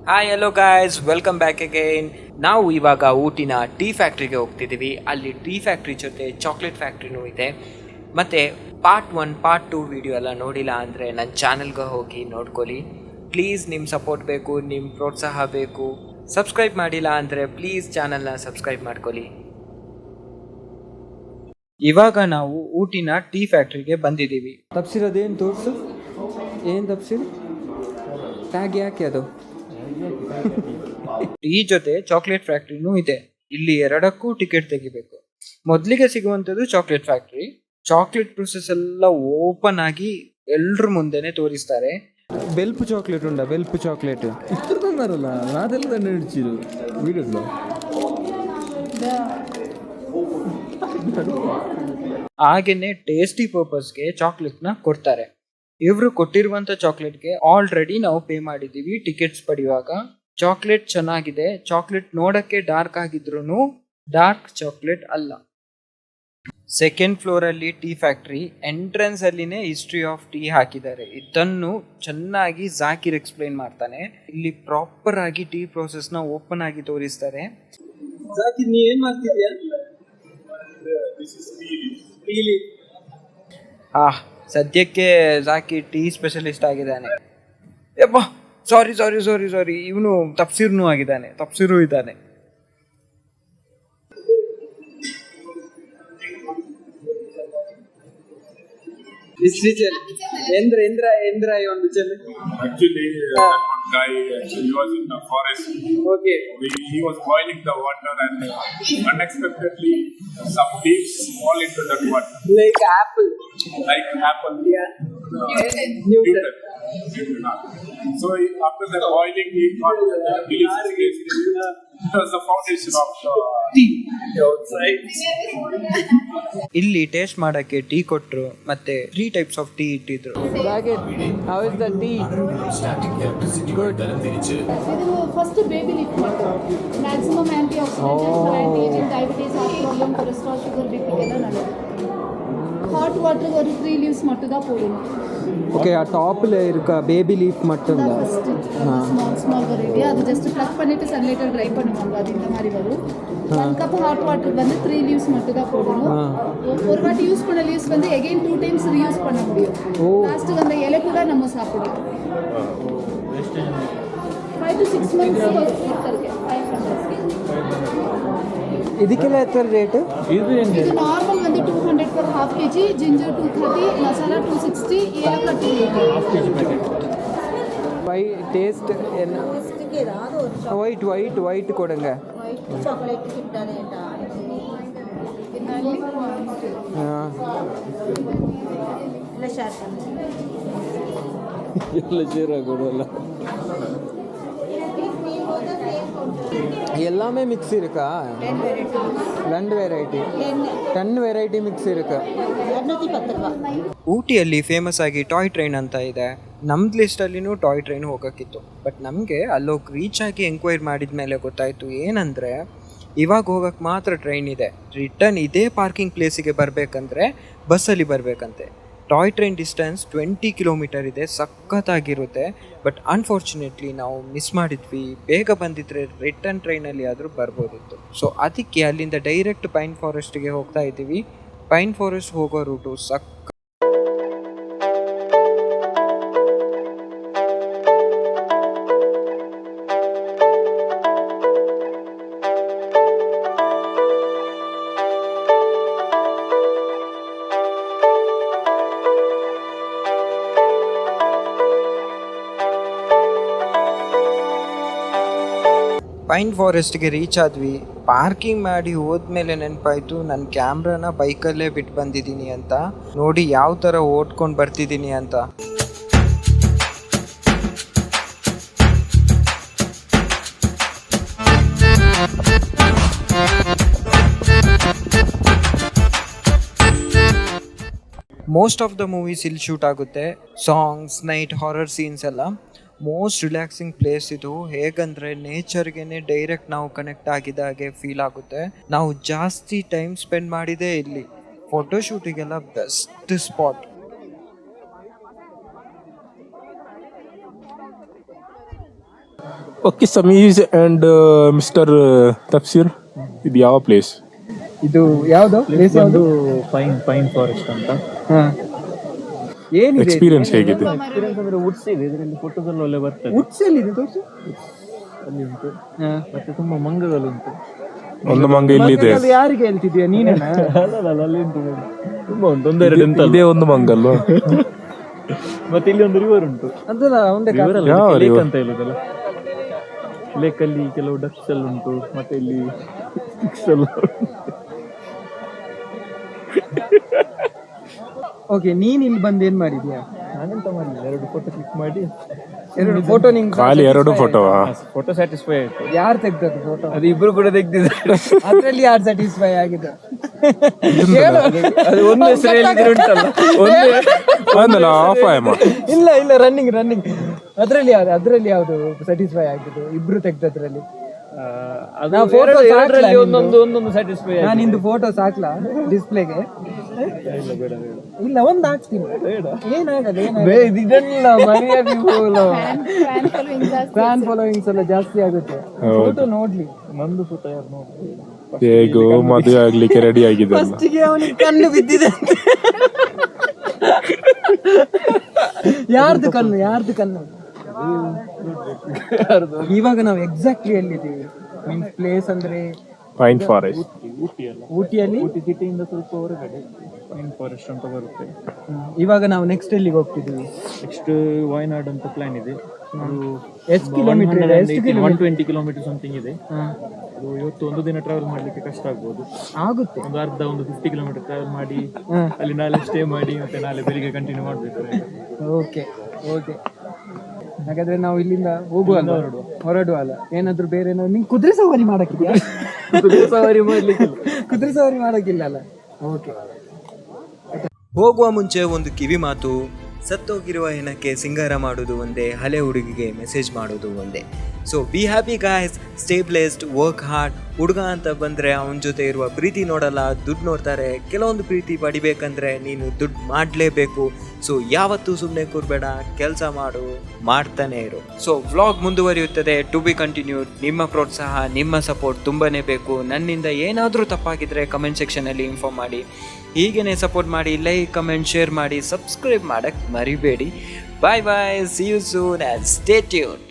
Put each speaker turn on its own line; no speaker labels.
Hi hello guys, welcome back again. ನಾವು ಇವಾಗ ಊಟಿನ tea ಫ್ಯಾಕ್ಟ್ರಿಗೆ ಹೋಗ್ತಿದ್ದೀವಿ. ಅಲ್ಲಿ ಟೀ ಫ್ಯಾಕ್ಟ್ರಿ ಜೊತೆ ಚಾಕ್ಲೇಟ್ ಫ್ಯಾಕ್ಟ್ರಿನೂ ಇದೆ. ಮತ್ತು ಪಾರ್ಟ್ 1 ಪಾರ್ಟ್ 2 ವಿಡಿಯೋ ಎಲ್ಲ ನೋಡಿಲ್ಲ ಅಂದರೆ ನನ್ನ ಚಾನಲ್ಗೆ ಹೋಗಿ ನೋಡ್ಕೊಳ್ಳಿ. ಪ್ಲೀಸ್ ನಿಮ್ಮ ಸಪೋರ್ಟ್ ಬೇಕು, ನಿಮ್ಮ ಪ್ರೋತ್ಸಾಹ ಬೇಕು. ಸಬ್ಸ್ಕ್ರೈಬ್ ಮಾಡಿಲ್ಲ ಅಂದರೆ ಪ್ಲೀಸ್ ಚಾನಲ್ನ ಸಬ್ಸ್ಕ್ರೈಬ್ ಮಾಡ್ಕೊಳ್ಳಿ. ಇವಾಗ ನಾವು ಊಟಿನ ಟೀ ಫ್ಯಾಕ್ಟ್ರಿಗೆ ಬಂದಿದ್ದೀವಿ.
ತಪ್ಸಿರೋದೇನು ತೋರಿಸು, ಏನು ತಪ್ಸಿರು? ಟ್ಯಾಗ್ ಯಾಕೆ ಅದು?
ಟೀ ಜೊತೆ ಚಾಕ್ಲೇಟ್ ಫ್ಯಾಕ್ಟ್ರಿನೂ ಇದೆ. ಇಲ್ಲಿ ಎರಡಕ್ಕೂ ಟಿಕೆಟ್ ತೆಗಿಬೇಕು. ಮೊದಲಿಗೆ ಸಿಗುವಂಥದ್ದು ಚಾಕ್ಲೇಟ್ ಫ್ಯಾಕ್ಟ್ರಿ. ಚಾಕ್ಲೇಟ್ ಪ್ರೊಸೆಸ್ ಎಲ್ಲ ಓಪನ್ ಆಗಿ ಎಲ್ರ ಮುಂದೆನೆ ತೋರಿಸ್ತಾರೆ.
ಬೆಲ್ಪ್ ಚಾಕ್ಲೇಟ್ ಉಂಡ? ಬೆಲ್ಪ್ ಚಾಕ್ಲೇಟ್ ಇಷ್ಟು ತಂದಾರಲ್ಲ, ನಾದೆಲ್ಲ ತಂದು ಹಿಡಿಸಿರು ವೀಡಿಯೋಸ್లో.
ಹಾಗೇನೆ ಟೇಸ್ಟಿ ಪರ್ಪಸ್ಗೆ ಚಾಕ್ಲೇಟ್ನ ಕೊಡ್ತಾರೆ. ಇವರು ಕೊಟ್ಟಿರುವಂಥ ಚಾಕ್ಲೇಟ್ಗೆ ಆಲ್ರೆಡಿ ನಾವು ಪೇ ಮಾಡಿದ್ದೀವಿ ಟಿಕೆಟ್ಸ್ ಪಡೆಯುವಾಗ. ಚಾಕ್ಲೇಟ್ ಚೆನ್ನಾಗಿದೆ. ಚಾಕ್ಲೇಟ್ ನೋಡಕ್ಕೆ ಡಾರ್ಕ್ ಆಗಿದ್ರು ಡಾರ್ಕ್ ಚಾಕ್ಲೇಟ್ ಅಲ್ಲ. ಸೆಕೆಂಡ್ ಫ್ಲೋರಲ್ಲಿ ಟೀ ಫ್ಯಾಕ್ಟ್ರಿ. ಎಂಟ್ರೆನ್ಸ್ ಅಲ್ಲಿನೇ ಹಿಸ್ಟ್ರಿ ಆಫ್ ಟೀ ಹಾಕಿದ್ದಾರೆ. ಇದನ್ನು ಚೆನ್ನಾಗಿ ಜಾಕಿರ್ ಎಕ್ಸ್ಪ್ಲೈನ್ ಮಾಡ್ತಾನೆ. ಇಲ್ಲಿ ಪ್ರಾಪರ್ ಆಗಿ ಟೀ ಪ್ರೋಸೆಸ್ನ ಓಪನ್ ಆಗಿ ತೋರಿಸ್ತಾರೆ.
ಜಾಕಿರ್, ನೀ ಏನು ಮಾಡ್ತಿದ್ಯಾ?
ಸದ್ಯಕ್ಕೆ ಜಾಕಿರ್ ಟೀ ಸ್ಪೆಷಲಿಸ್ಟ್ ಆಗಿದ್ದಾನೆ. ಯಪ್ಪ, ಸಾರಿ, ಇವನು ತಪ್ಸಿರ್ನೂ ಆಗಿದ್ದಾನೆ, ತಪ್ಸಿರೂ ಇದ್ದಾನೆ.
ಎಂದ್ರ ಒಂದು ಚೆನ್ನ.
Actually, that one guy he was in the forest.
Okay.
He was boiling the water and unexpectedly some leaves fall into that water.
Like apple.
Like apple.
Yeah.
Newton. So after the boiling, he got delicious taste. It was the foundation of tea outside.
ಇಲ್ಲಿ taste ಮಾಡಕ್ಕೆ tea ಕೊಟ್ಟರು. ಮತ್ತೆ 3 types of tea ಇಟ್ಟಿದ್ರು.
How is the tea? Good.
ಇದು first baby lift ಮಾಡ್ತಾರೆ. Maximum antioxidants anti ageing, diabetes, heart problem, cholesterol, sugar, ಬಿಪಿಗೆಲ್ಲ நல்லது. Hot வாட்டருக்கு ஒரு 3 லீவ்ஸ் மட்டும் தான் போடணும்.
ஓகே, டாப்ல இருக்க பேபி லீஃப் மட்டும் தான்.
Small variety. அது ஜஸ்ட் ப்ளக் பண்ணிட்டு சன்லைட்டில் ட்ரை பண்ணுவாங்க. அது இந்த மாதிரி வரும். 1 கப் ஹாட் வாட்டருக்கு வந்து 3 லீவ்ஸ் மட்டும் தான் போடணும். ஒரு வாட்டி யூஸ் பண்ண லீவ்ஸ் வந்து எகைன் 2 டைம்ஸ் ரீயூஸ் பண்ண முடியும். லாஸ்ட்டுக்கு அந்த இலை கூட நம்ம சாப்பிடலாம். 5 to 6 months ಇರ್ತದೆ. 500
ಇದಕ್ಕೆಲ್ಲ ಎತ್ತರ ರೇಟ್?
ಇದು ನಾರ್ಮಲ್ வந்து 200 for half kg, ginger 230, masala 260, ಏಲಕ್ಕ 280.
ವೈ ಟೇಸ್ಟ್ என்ன? ஒயிட் கொடுங்க.
சாக்லேட் கிட்டாதேடா. ಇಲ್ಲ ಶೇರ್ பண்ணு.
ಎಲ್ಲ ಶೇರ್ ಆಗೋಲ್ಲ. எல்லாமே மிக்ஸ் இருக்கா? 2 வெரைಟಿ 10 வெரைಟಿ ಮಿಕ್ಸ್ ಇರುತ್ತೆ.
210 ರೂಪಾಯಿ.
ಊಟಿಯಲ್ಲಿ ಫೇಮಸ್ ಆಗಿ ಟಾಯ್ ಟ್ರೈನ್ ಅಂತ ಇದೆ. ನಮ್ದು ಲಿಸ್ಟಲ್ಲಿನೂ ಟಾಯ್ ಟ್ರೈನ್ ಹೋಗೋಕ್ಕಿತ್ತು. ಬಟ್ ನಮಗೆ ಅಲ್ಲೋಗಿ ರೀಚ್ ಆಗಿ ಎಂಕ್ವೈರಿ ಮಾಡಿದ ಮೇಲೆ ಗೊತ್ತಾಯಿತು ಏನಂದರೆ, ಇವಾಗ ಹೋಗೋಕ್ಕೆ ಮಾತ್ರ ಟ್ರೈನ್ ಇದೆ. ರಿಟರ್ನ್ ಇದೇ ಪಾರ್ಕಿಂಗ್ ಪ್ಲೇಸಿಗೆ ಬರಬೇಕಂದ್ರೆ ಬಸ್ಸಲ್ಲಿ ಬರಬೇಕಂತೆ. ಟಾಯ್ ಟ್ರೈನ್ ಡಿಸ್ಟೆನ್ಸ್ 20 ಕಿಲೋಮೀಟರ್ ಇದೆ. ಸಖತ್ತಾಗಿರುತ್ತೆ. ಬಟ್ ಅನ್ಫಾರ್ಚುನೇಟ್ಲಿ ನಾವು ಮಿಸ್ ಮಾಡಿದ್ವಿ. ಬೇಗ ಬಂದಿದ್ರೆ ರಿಟರ್ನ್ ಟ್ರೈನಲ್ಲಿ ಆದರೂ ಬರ್ಬೋದಿತ್ತು. ಸೊ ಅದಕ್ಕೆ ಅಲ್ಲಿಂದ ಡೈರೆಕ್ಟ್ ಪೈನ್ ಫಾರೆಸ್ಟ್ಗೆ ಹೋಗ್ತಾ ಇದ್ದೀವಿ. ಪೈನ್ ಫಾರೆಸ್ಟ್ ಹೋಗೋ ರೂಟು ಪೈನ್ ಫಾರೆಸ್ಟ್ಗೆ ರೀಚ್ ಆದ್ವಿ. ಪಾರ್ಕಿಂಗ್ ಮಾಡಿ ಹೋದ್ಮೇಲೆ ನೆನಪಾಯಿತು ನನ್ನ ಕ್ಯಾಮ್ರಾನ ಬೈಕಲ್ಲೇ ಬಿಟ್ಟು ಬಂದಿದ್ದೀನಿ ಅಂತ. ನೋಡಿ ಯಾವ ಥರ ಓಡ್ಕೊಂಡು ಬರ್ತಿದ್ದೀನಿ ಅಂತ. ಮೋಸ್ಟ್ ಆಫ್ ದ ಮೂವೀಸ್ ಇಲ್ಲಿ ಶೂಟ್ ಆಗುತ್ತೆ. ಸಾಂಗ್ಸ್, ನೈಟ್ ಹಾರರ್ ಸೀನ್ಸ್ ಎಲ್ಲ. ಮೋಸ್ಟ್ ರಿಲ್ಯಾಕ್ಸಿಂಗ್ ಪ್ಲೇಸ್ ಇದು. ಹೇಗಂದರೆ ನೇಚರ್ಗೆ ಡೈರೆಕ್ಟ್ ನಾವು ಕನೆಕ್ಟ್ ಆಗಿದ ಹಾಗೆ ಫೀಲ್ ಆಗುತ್ತೆ. ನಾವು ಜಾಸ್ತಿ ಟೈಮ್ ಸ್ಪೆಂಡ್ ಮಾಡಿದೆ ಇಲ್ಲಿ. ಫೋಟೋಶೂಟಿಗೆಲ್ಲ best spot.
Okay Samees and mister Tafseer, ಇದು ಯಾವ ಪ್ಲೇಸ್?
ಇದು ಯಾವುದು ಪ್ಲೇಸ್ ಯಾವುದು?
ಪೈನ್ ಫಾರೆಸ್ಟ್ ಅಂತ.
ಏನಿದೆ
ಎಕ್ಸ್ಪೀರಿಯನ್ಸ್ ಹೇಗಿದೆ?
ಅಂದ್ರೆ ವುಡ್ಸ್ ಇದೆ, ಇದರಲ್ಲಿ ಫೋಟೋಸ್ ಎಲ್ಲ ಒಳ್ಳೆ ಬರ್ತದೆ.
ವುಡ್ಸ್ ಎಲ್ಲಿದೆ ತೋರಿಸು.
ಅಲ್ಲಿ ಉಂಟು, ಮತ್ತೆ ತುಂಬಾ ಮಂಗಗಳುಂಟು.
ಒಂದು ಮಂಗ ಇಲ್ಲಿದೆ.
ಅದು ಯಾರಿಗೆ ಹೇಳ್ತಿದ್ಯಾ ನೀನೇನಾ?
ಅಲ್ಲಿ ಉಂಟು, ತುಂಬಾ ಉಂಟು, ಒಂದೆರಡು ಎಂತ
ಇದೇ ಒಂದು ಮಂಗ ಅಲ್ವಾ?
ಮತ್ತೆ ಇಲ್ಲಿ ಒಂದು ರಿವರ್ ಉಂಟು.
ಅದಲ್ಲ ಒಂದೇ
ಲೇಕ್ ಅಂತ ಹೇಳುದಲ್ಲ, ಲೇಕ್ ಅಲ್ಲಿ ಕೆಲವು ಡಕ್ಸ್ ಎಲ್ಲ ಉಂಟು, ಮತ್ತೆ ಇಲ್ಲಿ fish ಎಲ್ಲ
ಓಕೆ, ನೀನ್ ಇಲ್ಲಿ ಬಂದು ಏನ್ ಮಾಡಿದ್ಯಾ?
ನಾನೆಂತ ಮಾಡಿಲ್ಲ, 2 ಫೋಟೋ ಕ್ಲಿಕ್ ಮಾಡಿ,
2 ಫೋಟೋ ನಿಂಗೆ
ಖಾಲಿ 2 ಫೋಟೋವಾ?
ಫೋಟೋ ಸ್ಯಾಟಿಸ್ಫೈ ಆಯ್ತು.
ಯಾರು ತೆಗ್ದದ್ದು ಫೋಟೋ?
ಅದು ಇಬ್ರು ಕೂಡ ತೆಗ್ದಿದ್ದಾರೆ.
ಅದ್ರಲ್ಲಿ ಯಾರು ಸ್ಯಾಟಿಸ್ಫೈ ಆಗಿದೆ?
ಅದು ಒಂದು ಹೆಸರು ಹೇಳಿದ್ರೆ ಉಂಟಲ್ಲ,
ಅಂದಲ್ಲ ಆಫ್ ಆಯಮ್ಮ.
ಇಲ್ಲ ರನ್ನಿಂಗ್ ಅದ್ರಲ್ಲಿ ಯಾವ್ದು ಸ್ಯಾಟಿಸ್ಫೈ ಆಗಿದ್ದು? ಇಬ್ರು ತೆಗ್ದದ್ರಲ್ಲಿ
ಅದು
photo
ಎರಡರಲ್ಲಿ ಒಂದೊಂದು ಸ್ಯಾಟಿಸ್ಫೈ ಆಯ್ತು.
ನಾನು ನಿಂದು ಫೋಟೋ ಸಾಕ್ಲಾ ಡಿಸ್ಪ್ಲೇಗೆ? ಇಲ್ಲ ಒಂದು ಹಾಕ್ತೀನಿ, ಏನಾಗಲ್ಲ.
ಇದನ್ನೆಲ್ಲ ಮರ್ಯಾದೆ
ಫ್ಯಾನ್ ಫಾಲೋವಿಂಗ್ಸ್ ಎಲ್ಲ ಜಾಸ್ತಿ ಆಗುತ್ತೆ. ಫೋಟೋ ನೋಡ್ಲಿ,
ನಂದು ಫೋಟೋ ಯಾರು ನೋಡಿ
ಹೇಗೋ ಮದುವೆ ಆಗ್ಲಿಕ್ಕೆ ರೆಡಿ ಆಗಿದೆ.
ಫಸ್ಟಿಗೆ ಅವನಿಗೆ ಕಣ್ಣು ಬಿದ್ದಿದೆ. ಯಾರ್ದು ಕಣ್ಣು? ಇವಾಗ ನಾವು ಎಕ್ಸಾಕ್ಟ್ಲಿ ಎಲ್ಲಿದ್ದೀವಿ? ಮೀನ್ಸ್ ಪ್ಲೇಸ್ ಅಂದ್ರೆ
ಪೈನ್ ಫಾರೆಸ್ಟ್,
ಊಟಿಯಲ್ಲಿ.
ಊಟಿ ಸಿಟಿಯಿಂದ ಸ್ವಲ್ಪ ಹೊರಗಡೆ ಪೈನ್ ಫಾರೆಸ್ಟ್ ಅಂತ ಬರುತ್ತೆ.
ಇವಾಗ ನಾವು ನೆಕ್ಸ್ಟ್ ಎಲ್ಲಿಗೆ ಹೋಗ್ತಿದ್ದೀವಿ?
ನೆಕ್ಸ್ಟ್ ವಾಯ್ನಾಡ್ ಅಂತ ಪ್ಲಾನ್ ಇದೆ. ಅದು
ಎಷ್ಟು ಕಿಲೋಮೀಟರ್ ಇದೆ?
120 ಕಿಲೋಮೀಟರ್ ಸಮಥಿಂಗ್ ಇದೆ. ಅದು ಇವತ್ತು ಒಂದು ದಿನ ಟ್ರಾವೆಲ್ ಮಾಡ್ಲಿಕ್ಕೆ ಕಷ್ಟ ಆಗ್ಬೋದು.
ಆಗುತ್ತೆ.
ಒಂದು 50 ಕಿಲೋಮೀಟರ್ ಟ್ರಾವೆಲ್ ಮಾಡಿ ಅಲ್ಲಿ ನಾಳೆ ಸ್ಟೇ ಮಾಡಿ ಮತ್ತೆ ನಾಳೆ ಬೆಳಿಗ್ಗೆ ಕಂಟಿನ್ಯೂ ಮಾಡ್ಬೇಕು.
ಓಕೆ ಹಾಗಾದ್ರೆ ನಾವು ಇಲ್ಲಿಂದ ಹೊರಡುವ ಅಲ್ಲ? ಏನಾದ್ರು ಬೇರೆ ಏನಾದ್ರು ನಿಂಗೆ ಕುದುರೆ ಸವಾರಿ ಮಾಡಕ್ಕಿದ್ಯಾ? ಕುದುರೆ ಸವಾರಿ ಮಾಡಕ್ಕಿಲ್ಲ ಅಲ್ಲ? ಓಕೆ. ಹೋಗುವ ಮುಂಚೆ ಒಂದು ಕಿವಿ ಮಾತು: ಸತ್ತೋಗಿರುವ ಹೆಣಕ್ಕೆ ಸಿಂಗಾರ ಮಾಡೋದು ಒಂದೇ, ಹಳೆ ಹುಡುಗಿಗೆ ಮೆಸೇಜ್ ಮಾಡೋದು ಒಂದೇ. So be happy guys, stay blessed, work hard. ಹುಡುಗ ಅಂತ ಬಂದರೆ ಅವನ ಜೊತೆ ಇರುವ ಪ್ರೀತಿ ನೋಡಲ್ಲ, ದುಡ್ಡು ನೋಡ್ತಾರೆ. ಕೆಲವೊಂದು ಪ್ರೀತಿ ಪಡಿಬೇಕಂದ್ರೆ ನೀನು ದುಡ್ಡು ಮಾಡಲೇಬೇಕು. ಸೊ ಯಾವತ್ತೂ ಸುಮ್ಮನೆ ಕೂರಬೇಡ, ಕೆಲಸ ಮಾಡು, ಮಾಡ್ತಾನೆ ಇರು. ಸೊ ವ್ಲಾಗ್ ಮುಂದುವರಿಯುತ್ತದೆ, ಟು ಬಿ ಕಂಟಿನ್ಯೂಡ್. ನಿಮ್ಮ ಪ್ರೋತ್ಸಾಹ, ನಿಮ್ಮ ಸಪೋರ್ಟ್ ತುಂಬಾ ಬೇಕು. ನನ್ನಿಂದ ಏನಾದರೂ ತಪ್ಪಾಗಿದ್ದರೆ ಕಮೆಂಟ್ ಸೆಕ್ಷನಲ್ಲಿ ಇನ್ಫಾರ್ಮ್ ಮಾಡಿ. ಹೀಗೇ ಸಪೋರ್ಟ್ ಮಾಡಿ, ಲೈಕ್, ಕಮೆಂಟ್, ಶೇರ್ ಮಾಡಿ, ಸಬ್ಸ್ಕ್ರೈಬ್ ಮಾಡಕ್ಕೆ ಮರಿಬೇಡಿ. Bye, see you soon and stay tuned.